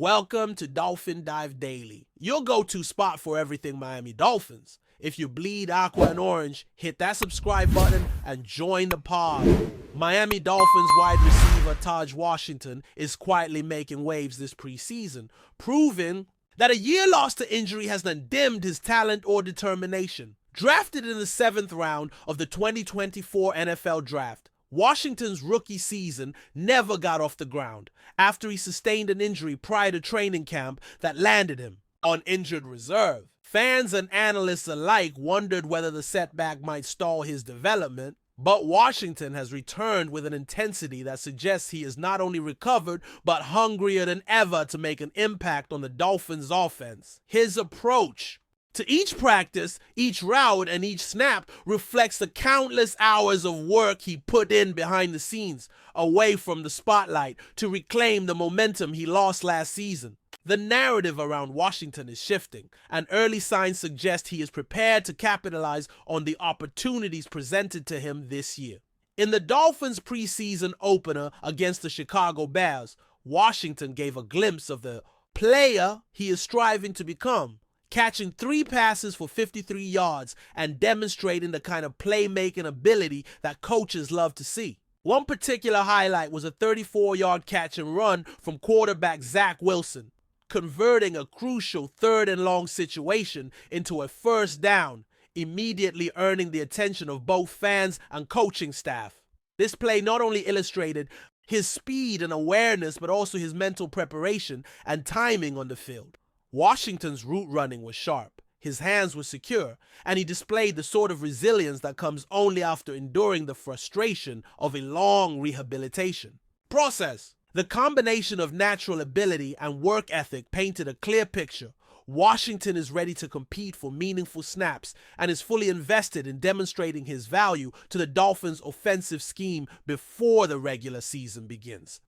Welcome to Dolphin Dive Daily, your go-to spot for everything Miami Dolphins. If you bleed aqua and orange, hit that subscribe button and join the pod. Miami Dolphins wide receiver Taj Washington is quietly making waves this preseason, proving that a year lost to injury has not dimmed his talent or determination. Drafted in the 7th round of the 2024 NFL Draft, Washington's rookie season never got off the ground after he sustained an injury prior to training camp that landed him on injured reserve. Fans and analysts alike wondered whether the setback might stall his development, but Washington has returned with an intensity that suggests he is not only recovered, but hungrier than ever to make an impact on the Dolphins' offense. His approach to each practice, each route, and each snap reflects the countless hours of work he put in behind the scenes, away from the spotlight, to reclaim the momentum he lost last season. The narrative around Washington is shifting, and early signs suggest he is prepared to capitalize on the opportunities presented to him this year. In the Dolphins' preseason opener against the Chicago Bears, Washington gave a glimpse of the player he is striving to become, catching 3 passes for 53 yards and demonstrating the kind of playmaking ability that coaches love to see. One particular highlight was a 34-yard catch and run from quarterback Zach Wilson, converting a crucial 3rd and long situation into a first down, immediately earning the attention of both fans and coaching staff. This play not only illustrated his speed and awareness, but also his mental preparation and timing on the field. Washington's route running was sharp, his hands were secure, and he displayed the sort of resilience that comes only after enduring the frustration of a long rehabilitation process. The combination of natural ability and work ethic painted a clear picture. Washington is ready to compete for meaningful snaps and is fully invested in demonstrating his value to the Dolphins' offensive scheme before the regular season begins.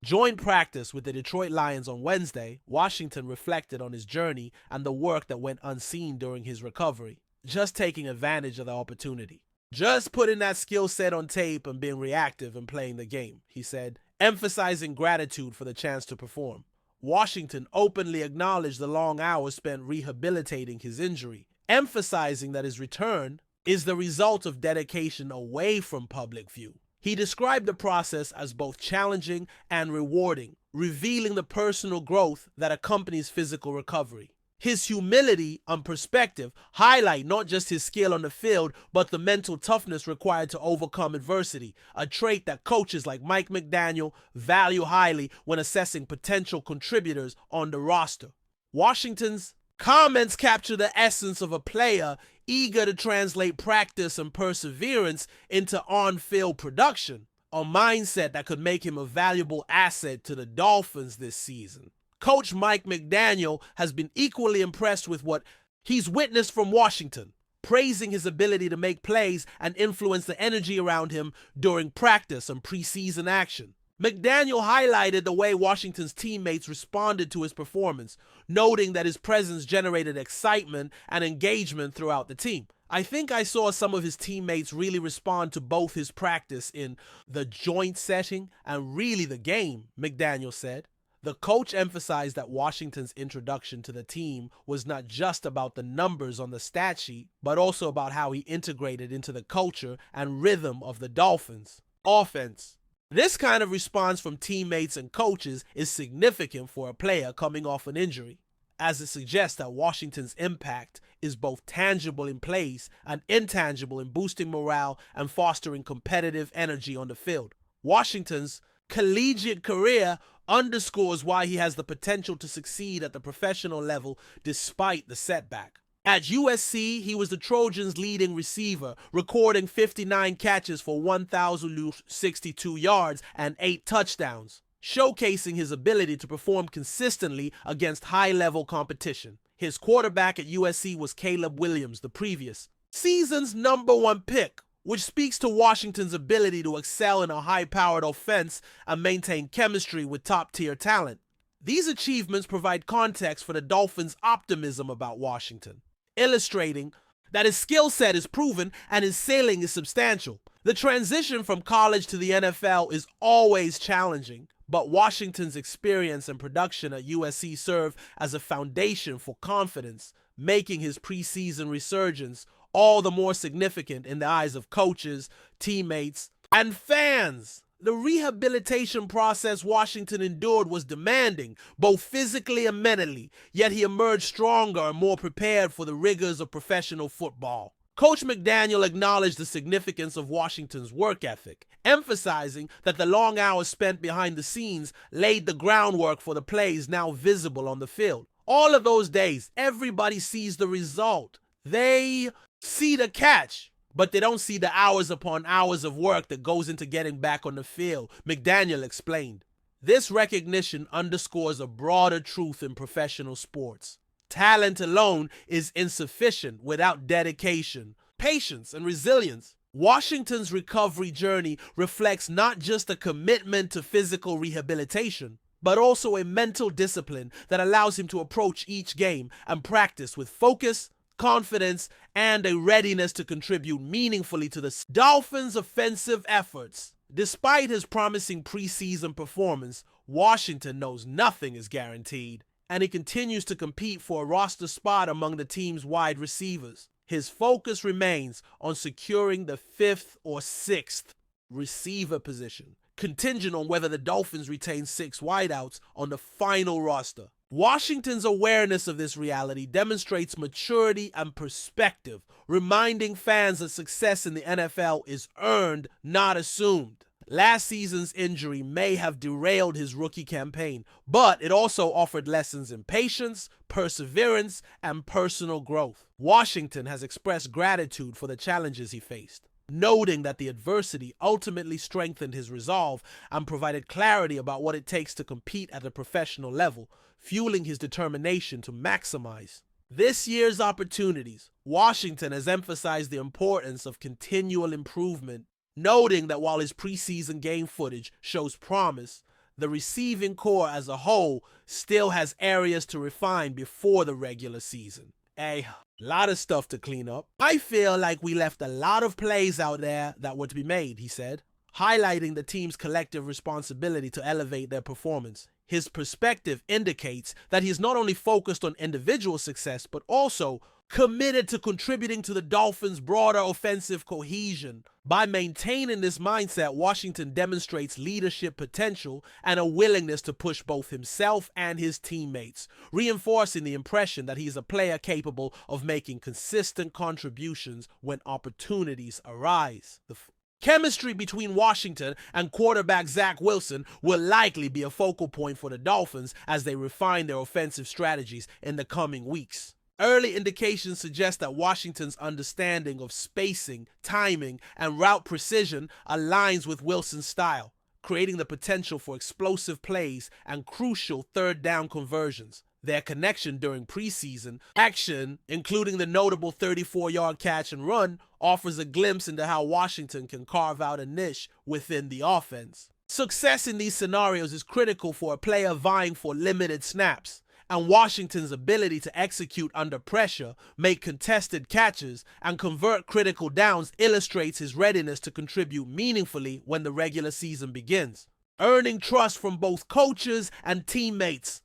Joined practice with the Detroit Lions on Wednesday, Washington reflected on his journey and the work that went unseen during his recovery, just taking advantage of the opportunity. Just putting that skill set on tape and being reactive and playing the game, he said, emphasizing gratitude for the chance to perform. Washington openly acknowledged the long hours spent rehabilitating his injury, emphasizing that his return is the result of dedication away from public view. He described the process as both challenging and rewarding, revealing the personal growth that accompanies physical recovery. His humility and perspective highlight not just his skill on the field, but the mental toughness required to overcome adversity, a trait that coaches like Mike McDaniel value highly when assessing potential contributors on the roster. Washington's comments capture the essence of a player eager to translate practice and perseverance into on-field production, a mindset that could make him a valuable asset to the Dolphins this season. Coach Mike McDaniel has been equally impressed with what he's witnessed from Washington, praising his ability to make plays and influence the energy around him during practice and preseason action. McDaniel highlighted the way Washington's teammates responded to his performance, noting that his presence generated excitement and engagement throughout the team. I think I saw some of his teammates really respond to both his practice in the joint setting and really the game, McDaniel said. The coach emphasized that Washington's introduction to the team was not just about the numbers on the stat sheet, but also about how he integrated into the culture and rhythm of the Dolphins' offense. This kind of response from teammates and coaches is significant for a player coming off an injury, as it suggests that Washington's impact is both tangible in plays and intangible in boosting morale and fostering competitive energy on the field. Washington's collegiate career underscores why he has the potential to succeed at the professional level despite the setback. At USC, he was the Trojans' leading receiver, recording 59 catches for 1,062 yards and 8 touchdowns, showcasing his ability to perform consistently against high-level competition. His quarterback at USC was Caleb Williams, the previous season's #1 pick, which speaks to Washington's ability to excel in a high-powered offense and maintain chemistry with top-tier talent. These achievements provide context for the Dolphins' optimism about Washington, illustrating that his skill set is proven and his ceiling is substantial. The transition from college to the NFL is always challenging, But Washington's experience and production at USC serve as a foundation for confidence, making his preseason resurgence all the more significant in the eyes of coaches, teammates, and fans. The rehabilitation process Washington endured was demanding, both physically and mentally, yet he emerged stronger and more prepared for the rigors of professional football. Coach McDaniel acknowledged the significance of Washington's work ethic, emphasizing that the long hours spent behind the scenes laid the groundwork for the plays now visible on the field. All of those days, everybody sees the result. They see the catch, but they don't see the hours upon hours of work that goes into getting back on the field, McDaniel explained. This recognition underscores a broader truth in professional sports. Talent alone is insufficient without dedication, patience, and resilience. Washington's recovery journey reflects not just a commitment to physical rehabilitation, but also a mental discipline that allows him to approach each game and practice with focus, confidence, and a readiness to contribute meaningfully to the Dolphins' offensive efforts. Despite his promising preseason performance, Washington knows nothing is guaranteed, and he continues to compete for a roster spot among the team's wide receivers. His focus remains on securing the 5th or 6th receiver position, contingent on whether the Dolphins retain 6 wideouts on the final roster. Washington's awareness of this reality demonstrates maturity and perspective, reminding fans that success in the NFL is earned, not assumed. Last season's injury may have derailed his rookie campaign, but it also offered lessons in patience, perseverance, and personal growth. Washington has expressed gratitude for the challenges he faced, noting that the adversity ultimately strengthened his resolve and provided clarity about what it takes to compete at a professional level, fueling his determination to maximize this year's opportunities. Washington has emphasized the importance of continual improvement, noting that while his preseason game footage shows promise, the receiving core as a whole still has areas to refine before the regular season. A lot of stuff to clean up. I feel like we left a lot of plays out there that were to be made, he said, highlighting the team's collective responsibility to elevate their performance. His perspective indicates that he's not only focused on individual success, but also committed to contributing to the Dolphins' broader offensive cohesion. By maintaining this mindset, Washington demonstrates leadership potential and a willingness to push both himself and his teammates, reinforcing the impression that he's a player capable of making consistent contributions when opportunities arise. The chemistry between Washington and quarterback Zach Wilson will likely be a focal point for the Dolphins as they refine their offensive strategies in the coming weeks. Early indications suggest that Washington's understanding of spacing, timing, and route precision aligns with Wilson's style, creating the potential for explosive plays and crucial third down conversions. Their connection during preseason action, including the notable 34-yard catch and run, offers a glimpse into how Washington can carve out a niche within the offense. Success in these scenarios is critical for a player vying for limited snaps, and Washington's ability to execute under pressure, make contested catches, and convert critical downs illustrates his readiness to contribute meaningfully when the regular season begins, earning trust from both coaches and teammates.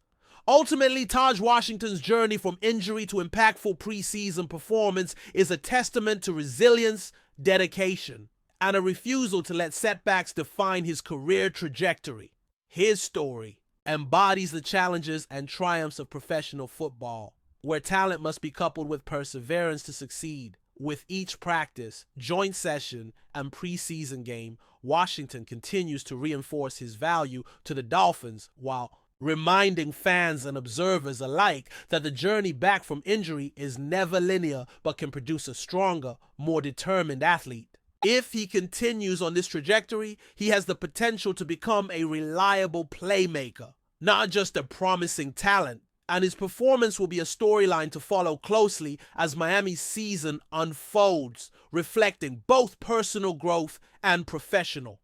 Ultimately, Taj Washington's journey from injury to impactful preseason performance is a testament to resilience, dedication, and a refusal to let setbacks define his career trajectory. His story embodies the challenges and triumphs of professional football, where talent must be coupled with perseverance to succeed. With each practice, joint session, and preseason game, Washington continues to reinforce his value to the Dolphins while reminding fans and observers alike that the journey back from injury is never linear but can produce a stronger, more determined athlete. If he continues on this trajectory, he has the potential to become a reliable playmaker, not just a promising talent, and his performance will be a storyline to follow closely as Miami's season unfolds, reflecting both personal growth and professional.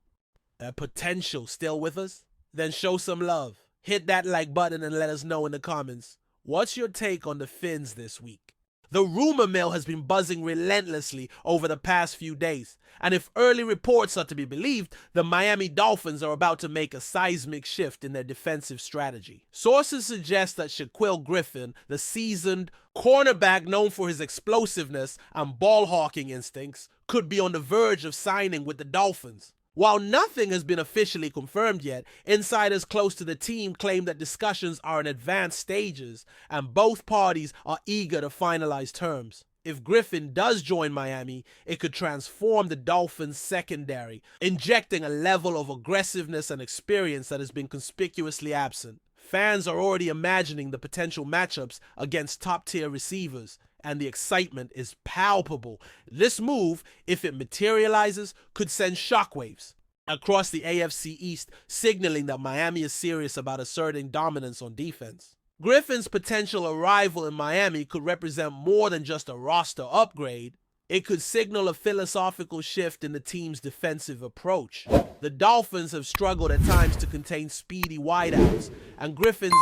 Potential still with us? Then show some love. Hit that like button and let us know in the comments. What's your take on the Fins this week? The rumor mill has been buzzing relentlessly over the past few days, and if early reports are to be believed, the Miami Dolphins are about to make a seismic shift in their defensive strategy. Sources suggest that Shaquille Griffin, the seasoned cornerback known for his explosiveness and ball-hawking instincts, could be on the verge of signing with the Dolphins. While nothing has been officially confirmed yet, insiders close to the team claim that discussions are in advanced stages and both parties are eager to finalize terms. If Griffin does join Miami, it could transform the Dolphins' secondary, injecting a level of aggressiveness and experience that has been conspicuously absent. Fans are already imagining the potential matchups against top-tier receivers, and the excitement is palpable. This move, if it materializes, could send shockwaves across the AFC East, signaling that Miami is serious about asserting dominance on defense. Griffin's potential arrival in Miami could represent more than just a roster upgrade. It could signal a philosophical shift in the team's defensive approach. The Dolphins have struggled at times to contain speedy wideouts, and Griffin's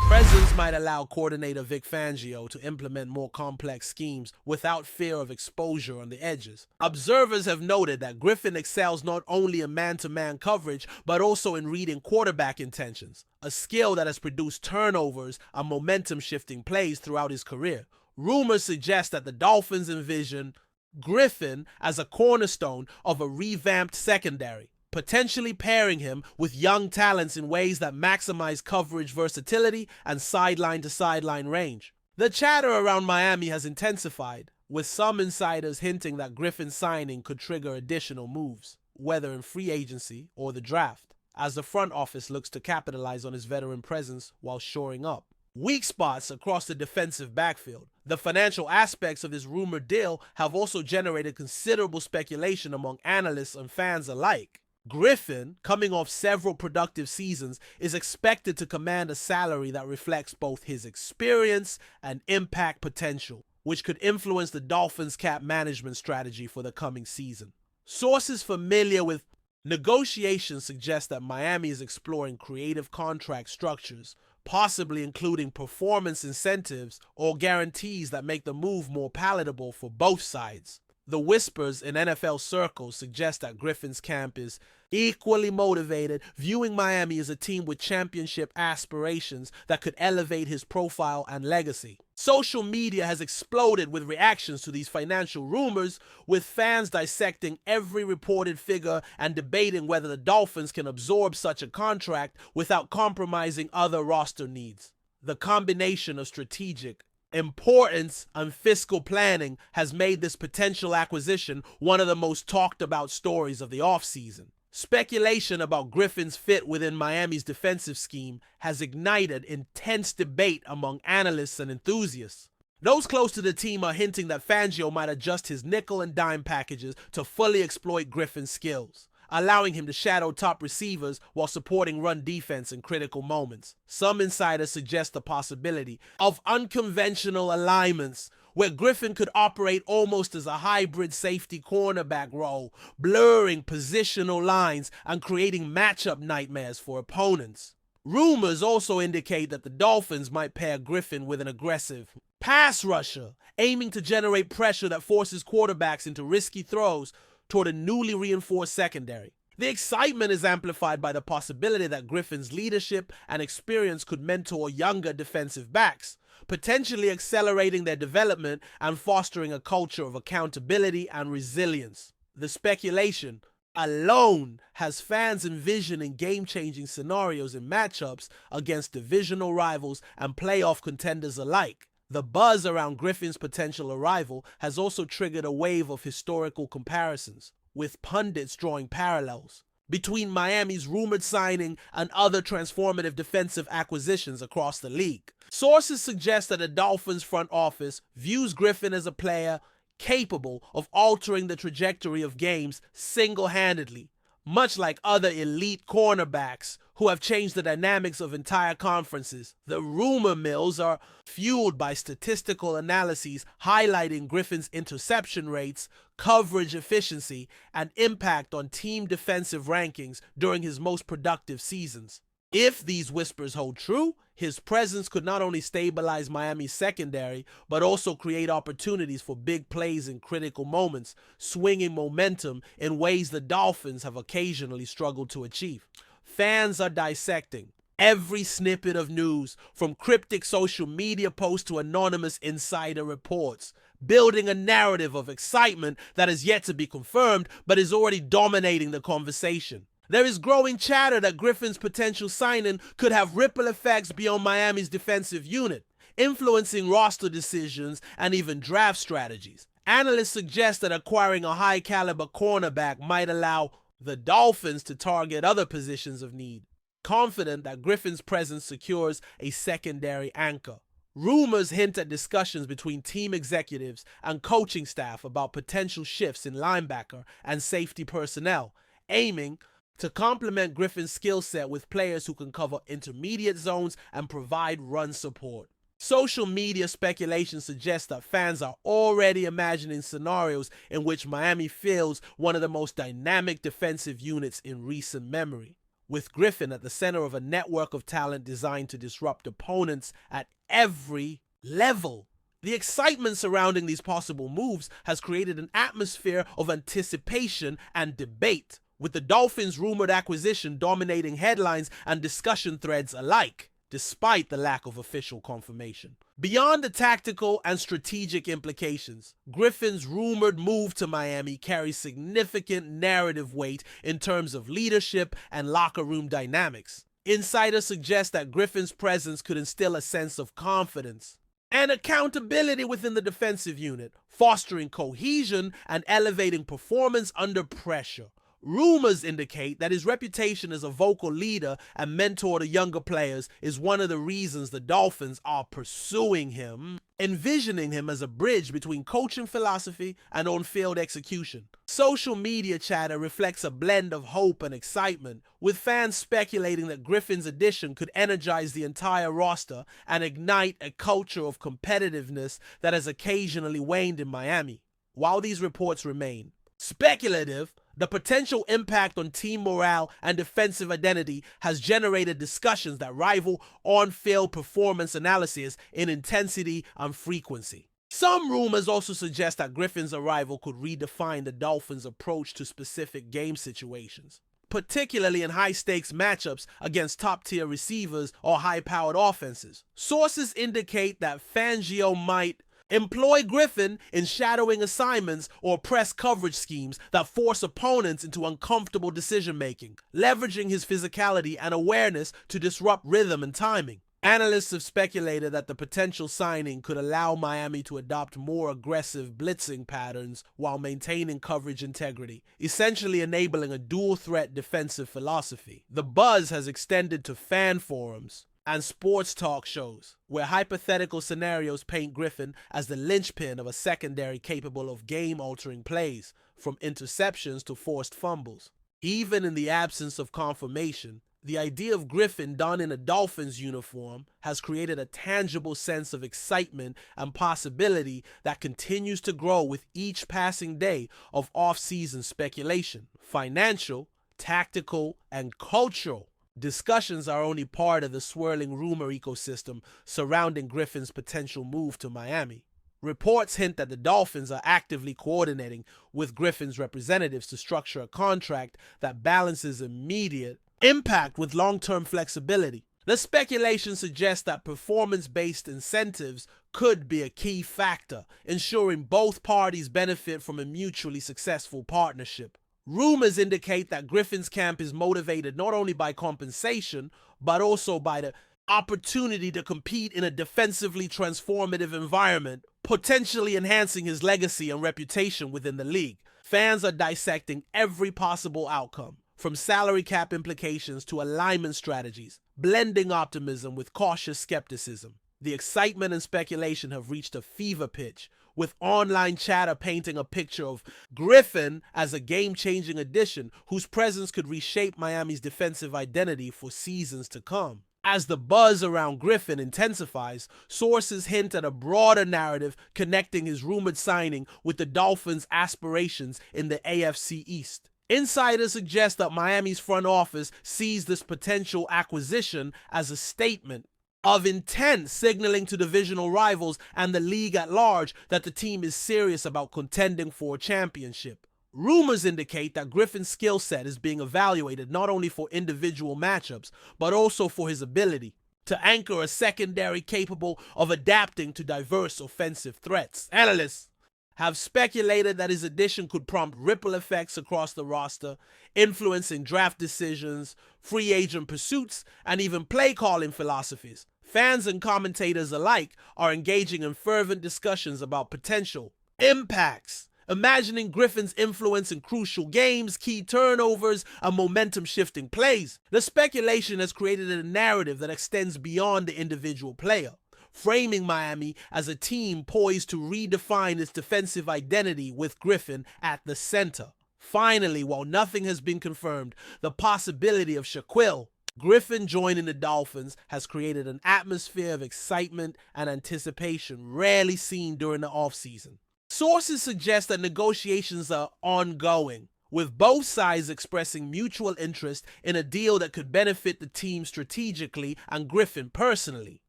presence might allow coordinator Vic Fangio to implement more complex schemes without fear of exposure on the edges. Observers have noted that Griffin excels not only in man-to-man coverage, but also in reading quarterback intentions, a skill that has produced turnovers and momentum-shifting plays throughout his career. Rumors suggest that the Dolphins envision Griffin as a cornerstone of a revamped secondary, potentially pairing him with young talents in ways that maximize coverage versatility and sideline-to-sideline range. The chatter around Miami has intensified, with some insiders hinting that Griffin's signing could trigger additional moves, whether in free agency or the draft, as the front office looks to capitalize on his veteran presence while shoring up weak spots across the defensive backfield. The financial aspects of this rumored deal have also generated considerable speculation among analysts and fans alike. Griffin, coming off several productive seasons, is expected to command a salary that reflects both his experience and impact potential, which could influence the Dolphins' cap management strategy for the coming season. Sources familiar with negotiations suggest that Miami is exploring creative contract structures, possibly including performance incentives or guarantees that make the move more palatable for both sides. The whispers in NFL circles suggest that Griffin's camp is equally motivated, viewing Miami as a team with championship aspirations that could elevate his profile and legacy. Social media has exploded with reactions to these financial rumors, with fans dissecting every reported figure and debating whether the Dolphins can absorb such a contract without compromising other roster needs. The combination of strategic importance and fiscal planning has made this potential acquisition one of the most talked about stories of the offseason. Speculation about Griffin's fit within Miami's defensive scheme has ignited intense debate among analysts and enthusiasts. Those close to the team are hinting that Fangio might adjust his nickel and dime packages to fully exploit Griffin's skills, allowing him to shadow top receivers while supporting run defense in critical moments. Some insiders suggest the possibility of unconventional alignments where Griffin could operate almost as a hybrid safety cornerback role, blurring positional lines and creating matchup nightmares for opponents. Rumors also indicate that the Dolphins might pair Griffin with an aggressive pass rusher, aiming to generate pressure that forces quarterbacks into risky throws toward a newly reinforced secondary. The excitement is amplified by the possibility that Griffin's leadership and experience could mentor younger defensive backs, potentially accelerating their development and fostering a culture of accountability and resilience. The speculation alone has fans envisioning game-changing scenarios in matchups against divisional rivals and playoff contenders alike. The buzz around Griffin's potential arrival has also triggered a wave of historical comparisons, with pundits drawing parallels between Miami's rumored signing and other transformative defensive acquisitions across the league. Sources suggest that the Dolphins front office views Griffin as a player capable of altering the trajectory of games single-handedly, much like other elite cornerbacks who have changed the dynamics of entire conferences. The rumor mills are fueled by statistical analyses highlighting Griffin's interception rates, coverage efficiency, and impact on team defensive rankings during his most productive seasons. If these whispers hold true, His presence could not only stabilize Miami's secondary, but also create opportunities for big plays in critical moments, swinging momentum in ways the Dolphins have occasionally struggled to achieve. Fans are dissecting every snippet of news, from cryptic social media posts to anonymous insider reports, building a narrative of excitement that is yet to be confirmed but is already dominating the conversation. There is growing chatter that Griffin's potential signing could have ripple effects beyond Miami's defensive unit, influencing roster decisions and even draft strategies. Analysts suggest that acquiring a high-caliber cornerback might allow the Dolphins to target other positions of need, confident that Griffin's presence secures a secondary anchor. Rumors hint at discussions between team executives and coaching staff about potential shifts in linebacker and safety personnel, aiming to complement Griffin's skill set with players who can cover intermediate zones and provide run support. Social media speculation suggests that fans are already imagining scenarios in which Miami fields one of the most dynamic defensive units in recent memory, with Griffin at the center of a network of talent designed to disrupt opponents at every level. The excitement surrounding these possible moves has created an atmosphere of anticipation and debate, with the Dolphins' rumored acquisition dominating headlines and discussion threads alike, despite the lack of official confirmation. Beyond the tactical and strategic implications, Griffin's rumored move to Miami carries significant narrative weight in terms of leadership and locker room dynamics. Insiders suggest that Griffin's presence could instill a sense of confidence and accountability within the defensive unit, fostering cohesion and elevating performance under pressure. Rumors indicate that his reputation as a vocal leader and mentor to younger players is one of the reasons the Dolphins are pursuing him, envisioning him as a bridge between coaching philosophy and on-field execution. Social media chatter reflects a blend of hope and excitement, with fans speculating that Griffin's addition could energize the entire roster and ignite a culture of competitiveness that has occasionally waned in Miami. While these reports remain speculative, the potential impact on team morale and defensive identity has generated discussions that rival on-field performance analysis in intensity and frequency. Some rumors also suggest that Griffin's arrival could redefine the Dolphins' approach to specific game situations, particularly in high-stakes matchups against top-tier receivers or high-powered offenses. Sources indicate that Fangio might employ Griffin in shadowing assignments or press coverage schemes that force opponents into uncomfortable decision-making, leveraging his physicality and awareness to disrupt rhythm and timing. Analysts have speculated that the potential signing could allow Miami to adopt more aggressive blitzing patterns while maintaining coverage integrity, essentially enabling a dual-threat defensive philosophy. The buzz has extended to fan forums and sports talk shows, where hypothetical scenarios paint Griffin as the linchpin of a secondary capable of game-altering plays, from interceptions to forced fumbles. Even in the absence of confirmation, the idea of Griffin donned in a Dolphins uniform has created a tangible sense of excitement and possibility that continues to grow with each passing day of off-season speculation. Financial, tactical, and cultural discussions are only part of the swirling rumor ecosystem surrounding Griffin's potential move to Miami. Reports hint that the Dolphins are actively coordinating with Griffin's representatives to structure a contract that balances immediate impact with long-term flexibility. The speculation suggests that performance-based incentives could be a key factor, ensuring both parties benefit from a mutually successful partnership. Rumors indicate that Griffin's camp is motivated not only by compensation, but also by the opportunity to compete in a defensively transformative environment, potentially enhancing his legacy and reputation within the league. Fans are dissecting every possible outcome, from salary cap implications to alignment strategies, blending optimism with cautious skepticism. The excitement and speculation have reached a fever pitch, with online chatter painting a picture of Griffin as a game-changing addition whose presence could reshape Miami's defensive identity for seasons to come. As the buzz around Griffin intensifies, sources hint at a broader narrative connecting his rumored signing with the Dolphins' aspirations in the AFC East. Insiders suggest that Miami's front office sees this potential acquisition as a statement of intent, signaling to divisional rivals and the league at large that the team is serious about contending for a championship. Rumors indicate that Griffin's skill set is being evaluated not only for individual matchups, but also for his ability to anchor a secondary capable of adapting to diverse offensive threats. Analysts have speculated that his addition could prompt ripple effects across the roster, influencing draft decisions, free agent pursuits, and even play-calling philosophies. Fans and commentators alike are engaging in fervent discussions about potential impacts, imagining Griffin's influence in crucial games, key turnovers, and momentum-shifting plays. The speculation has created a narrative that extends beyond the individual player, framing Miami as a team poised to redefine its defensive identity with Griffin at the center. Finally, while nothing has been confirmed, the possibility of Shaquille Griffin joining the Dolphins has created an atmosphere of excitement and anticipation rarely seen during the offseason. Sources suggest that negotiations are ongoing, with both sides expressing mutual interest in a deal that could benefit the team strategically and Griffin personally.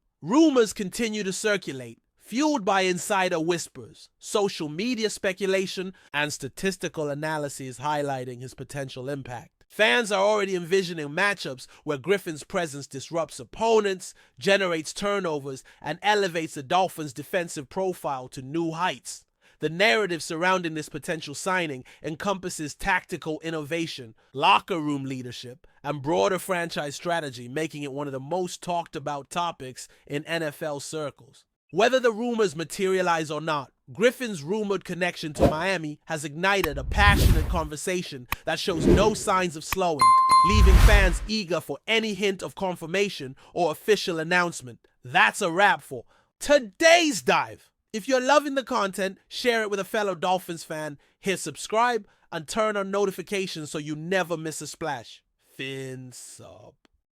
Rumors continue to circulate, fueled by insider whispers, social media speculation, and statistical analyses highlighting his potential impact. Fans are already envisioning matchups where Griffin's presence disrupts opponents, generates turnovers, and elevates the Dolphins' defensive profile to new heights. The narrative surrounding this potential signing encompasses tactical innovation, locker room leadership, and broader franchise strategy, making it one of the most talked about topics in NFL circles. Whether the rumors materialize or not, Griffin's rumored connection to Miami has ignited a passionate conversation that shows no signs of slowing, leaving fans eager for any hint of confirmation or official announcement. That's a wrap for today's dive. If you're loving the content, share it with a fellow Dolphins fan, hit subscribe, and turn on notifications so you never miss a splash. Fin sub.